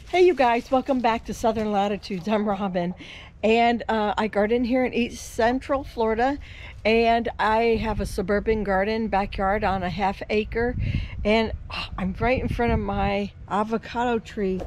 Hey you guys, welcome back to Southern Latitudes. I'm Robin, and I garden here in East Central Florida, and I have a suburban garden backyard on a ½ acre, and I'm right in front of my avocado tree.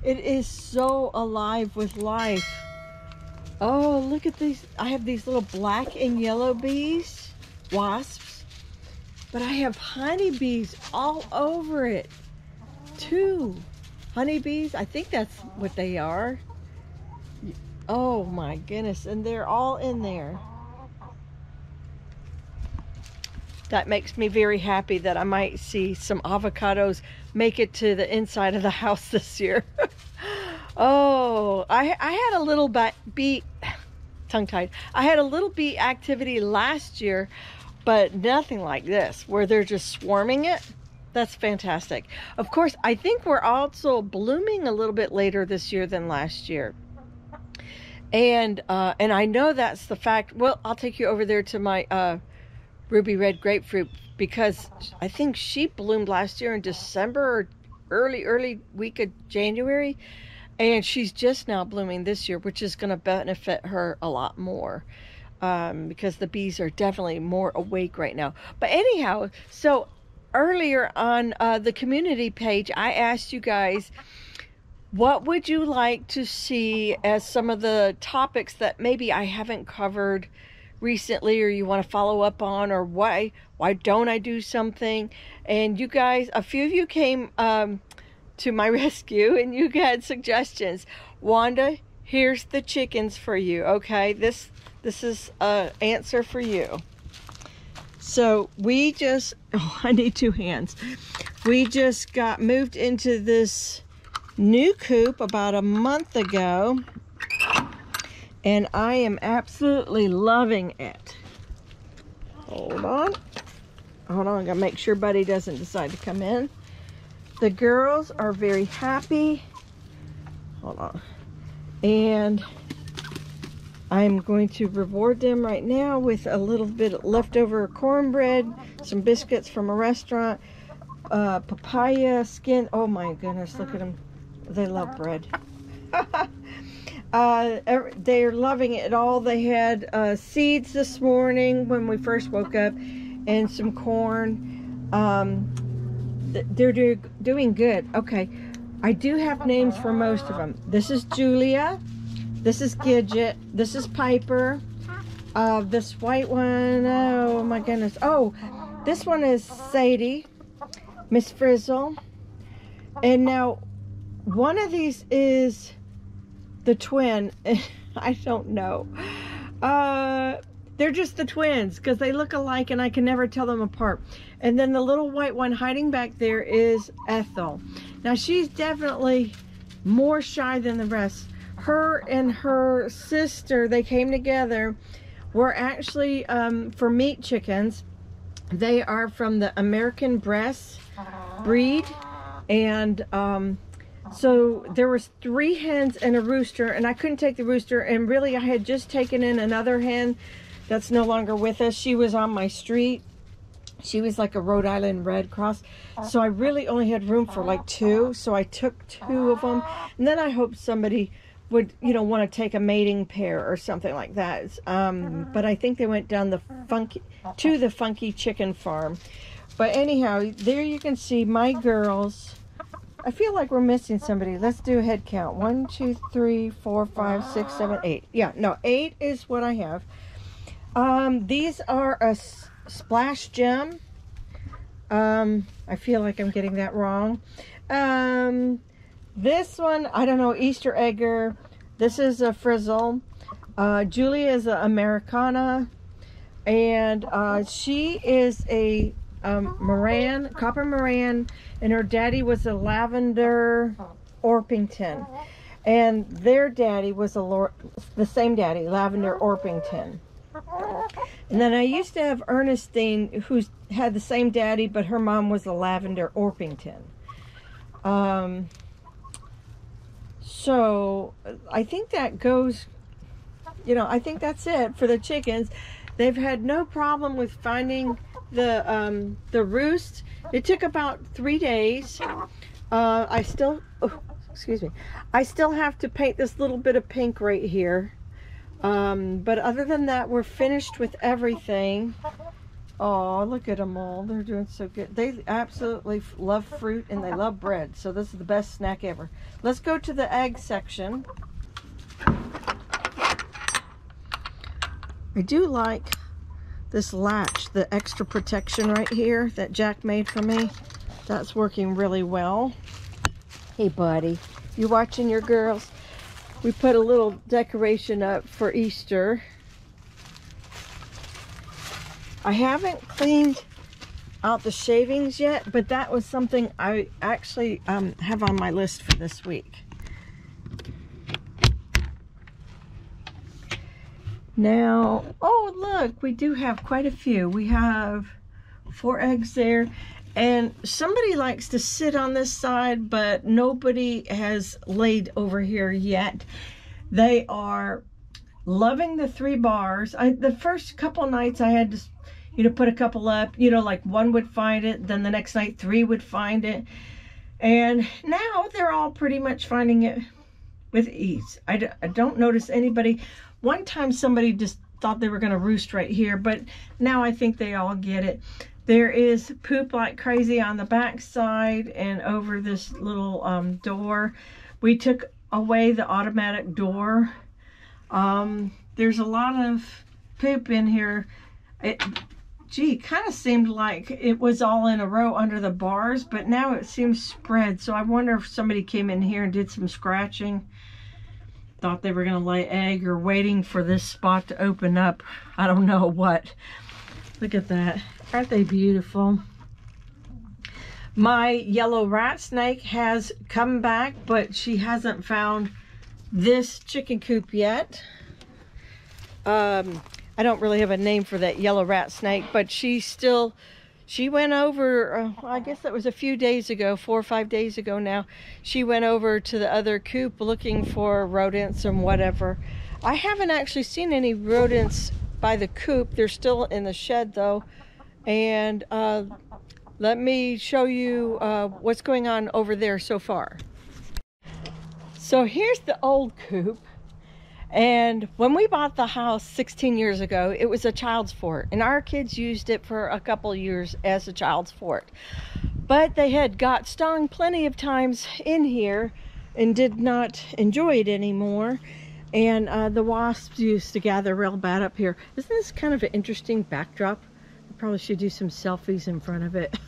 It is so alive with life. Oh, look at these. I have these little black and yellow bees, wasps, but I have honeybees all over it too. Honeybees, I think that's what they are. Oh my goodness, and they're all in there. That makes me very happy that I might see some avocados make it to the inside of the house this year. Oh, I had a little bee, tongue-tied. I had a little bee activity last year, but nothing like this, where they're just swarming it. That's fantastic. Of course, I think we're also blooming a little bit later this year than last year. And I know that's the fact. Well, I'll take you over there to my ruby red grapefruit, because I think she bloomed last year in December or early week of January. And she's just now blooming this year, which is going to benefit her a lot more. Because the bees are definitely more awake right now. But anyhow, so earlier on the community page, I asked you guys, what would you like to see as some of the topics that maybe I haven't covered recently, or you want to follow up on, or why don't I do something? And you guys, a few of you came to my rescue, and you had suggestions. Wanda, here's the chickens for you. Okay, this is an answer for you. So we just, I need two hands. We just got moved into this new coop about a month ago, and I am absolutely loving it. Hold on, I gotta make sure Buddy doesn't decide to come in. The girls are very happy. Hold on. And I'm going to reward them right now with a little bit of leftover cornbread, some biscuits from a restaurant, papaya skin. Oh my goodness, look at them. They love bread. They're loving it all. They had seeds this morning when we first woke up, and some corn. They're doing good. Okay, I do have names for most of them. This is Julia. This is Gidget. This is Piper. This white one, oh my goodness. Oh, this one is Sadie, Miss Frizzle. And now, one of these is the twin. I don't know. They're just the twins, because they look alike and I can never tell them apart. And then the little white one hiding back there is Ethel. Now, she's definitely more shy than the rest. Her and her sister, they came together, were actually for meat chickens. They are from the American Breast breed, and so there was 3 hens and a rooster, and I couldn't take the rooster, and really I had just taken in another hen that's no longer with us. She was on my street. She was like a Rhode Island Red Cross, so I really only had room for like 2, so I took 2 of them, and then I hoped somebody would, you know, want to take a mating pair or something like that. But I think they went down the funky chicken farm. But anyhow, there you can see my girls. I feel like we're missing somebody. Let's do a head count. 1, 2, 3, 4, 5, 6, 7, 8. Yeah, no, 8 is what I have. These are a splash gem. I feel like I'm getting that wrong. This one, I don't know, Easter egger. This is a frizzle. Julia is an Americana, and she is a Moran, copper Moran, and her daddy was a lavender Orpington, and their daddy was the same daddy, lavender Orpington. And then I used to have Ernestine, who had the same daddy, but her mom was a lavender Orpington. So I think that goes, you know, I think that's it for the chickens. They've had no problem with finding the roost. It took about 3 days. I still, excuse me. I still have to paint this little bit of pink right here. But other than that, we're finished with everything. Oh, look at them all. They're doing so good. They absolutely love fruit and they love bread. So this is the best snack ever. Let's go to the egg section. I do like this latch, the extra protection right here that Jack made for me. That's working really well. Hey buddy, you watching your girls? We put a little decoration up for Easter. I haven't cleaned out the shavings yet, but that was something I actually have on my list for this week. Now, oh look, we do have quite a few. We have 4 eggs there, and somebody likes to sit on this side, but nobody has laid over here yet. They are loving the 3 bars. The first couple nights I had to, you know, put a couple up, you know, like 1 would find it, then the next night 3 would find it, and now they're all pretty much finding it with ease. I don't notice anybody. One time somebody just thought they were going to roost right here, but now I think they all get it. There is poop like crazy on the back side and over this little door. We took away the automatic door. There's a lot of poop in here. Gee, kind of seemed like it was all in a row under the bars, but now it seems spread. So I wonder if somebody came in here and did some scratching. Thought they were going to lay egg or waiting for this spot to open up. I don't know what. Look at that. Aren't they beautiful? My yellow rat snake has come back, but she hasn't found this chicken coop yet. I don't really have a name for that yellow rat snake, but she went over, I guess that was a few days ago, 4 or 5 days ago now. She went over to the other coop looking for rodents and whatever. I haven't actually seen any rodents by the coop. They're still in the shed though. And let me show you what's going on over there so far. So here's the old coop. And when we bought the house 16 years ago, it was a child's fort, and our kids used it for a couple years as a child's fort. But they had got stung plenty of times in here and did not enjoy it anymore. And the wasps used to gather real bad up here. Isn't this kind of an interesting backdrop? I probably should do some selfies in front of it.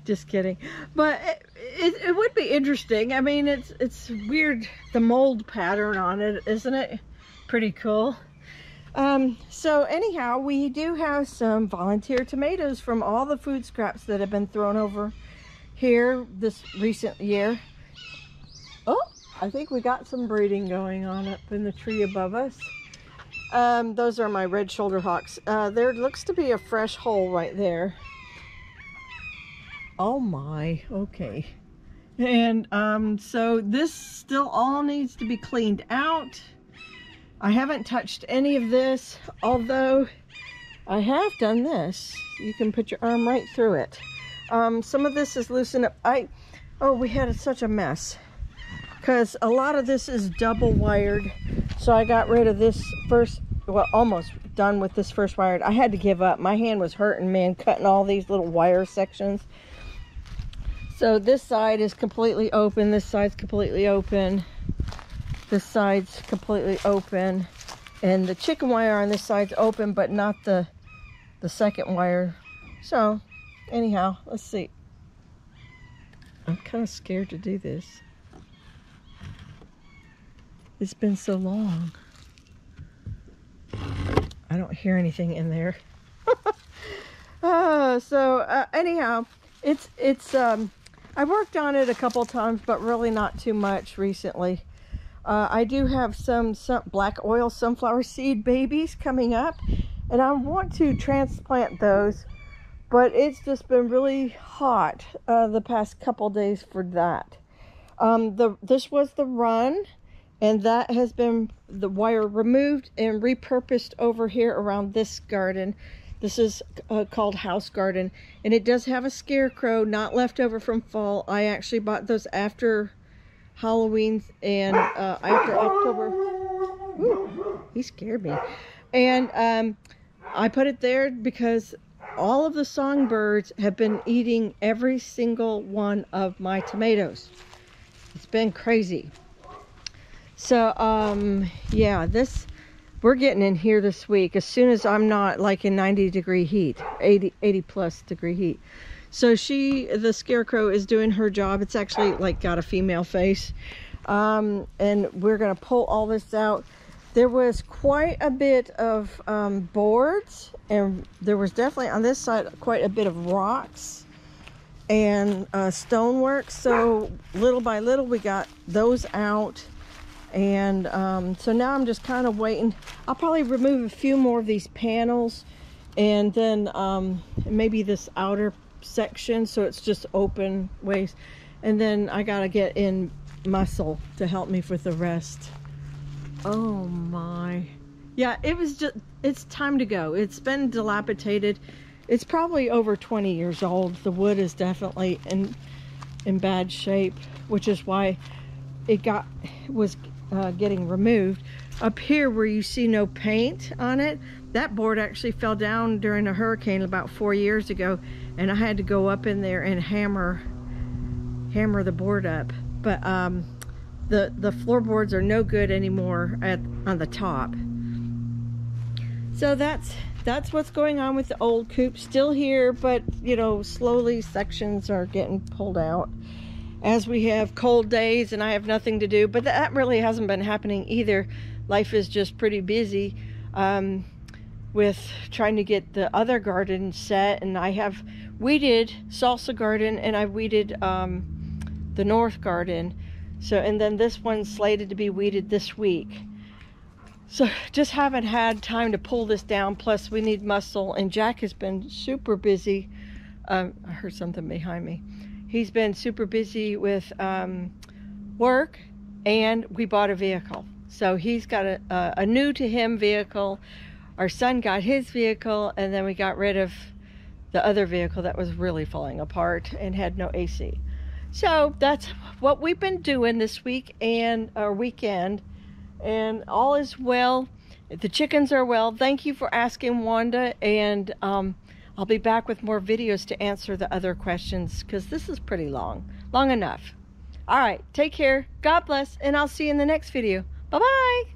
Just kidding. But it would be interesting. I mean, it's weird, the mold pattern on it, isn't it? Pretty cool. So anyhow, we do have some volunteer tomatoes from all the food scraps that have been thrown over here this recent year. Oh, I think we got some breeding going on up in the tree above us. Those are my red shoulder hawks. There looks to be a fresh hole right there. Oh my, okay. And so this still all needs to be cleaned out. I haven't touched any of this, although I have done this. You can put your arm right through it. Some of this is loosened up. Oh, we had such a mess because a lot of this is double wired. So I got rid of this first, well, almost done with this first wired. I had to give up. My hand was hurting, man, cutting all these little wire sections. So this side is completely open. This side's completely open. This side's completely open. And the chicken wire on this side's open, but not the second wire. So anyhow, let's see. I'm kind of scared to do this. It's been so long. I don't hear anything in there. Anyhow, it's I worked on it a couple times, but really not too much recently. I do have some black oil sunflower seed babies coming up, and I want to transplant those, but it's just been really hot the past couple days for that. This was the run, and that has been the wire removed and repurposed over here around this garden. This is called House Garden, and it does have a scarecrow, not left over from fall. I actually bought those after Halloween and after October. Ooh, he scared me. And I put it there because all of the songbirds have been eating every single one of my tomatoes. It's been crazy. So yeah, we're getting in here this week as soon as I'm not like in 90-degree heat, 80 plus degree heat. So the scarecrow is doing her job. It's actually like got a female face. And we're gonna pull all this out. There was quite a bit of boards, and there was definitely on this side quite a bit of rocks and stonework. So little by little we got those out, and so now I'm just kind of waiting. I'll probably remove a few more of these panels, and then maybe this outer section so it's just open ways, and then I gotta get in muscle to help me with the rest. Oh my. Yeah, it's time to go. It's been dilapidated. It's probably over 20 years old. The wood is definitely in bad shape, which is why it was getting removed. Up here where you see no paint on it, that board actually fell down during a hurricane about 4 years ago, and I had to go up in there and hammer the board up. But the floorboards are no good anymore on the top. So that's what's going on with the old coop. Still here, but you know, slowly sections are getting pulled out as we have cold days and I have nothing to do. But that really hasn't been happening either. Life is just pretty busy with trying to get the other garden set, and I have weeded salsa garden and I weeded the north garden. So, and then this one's slated to be weeded this week. So just haven't had time to pull this down. Plus we need muscle, and Jack has been super busy. I heard something behind me. He's been super busy with work, and we bought a vehicle. So he's got a new to him vehicle. Our son got his vehicle, and then we got rid of the other vehicle that was really falling apart and had no AC. So that's what we've been doing this week and our weekend, and all is well. The chickens are well. Thank you for asking, Wanda, and I'll be back with more videos to answer the other questions because this is pretty long enough. All right, take care, God bless, and I'll see you in the next video. Bye-bye.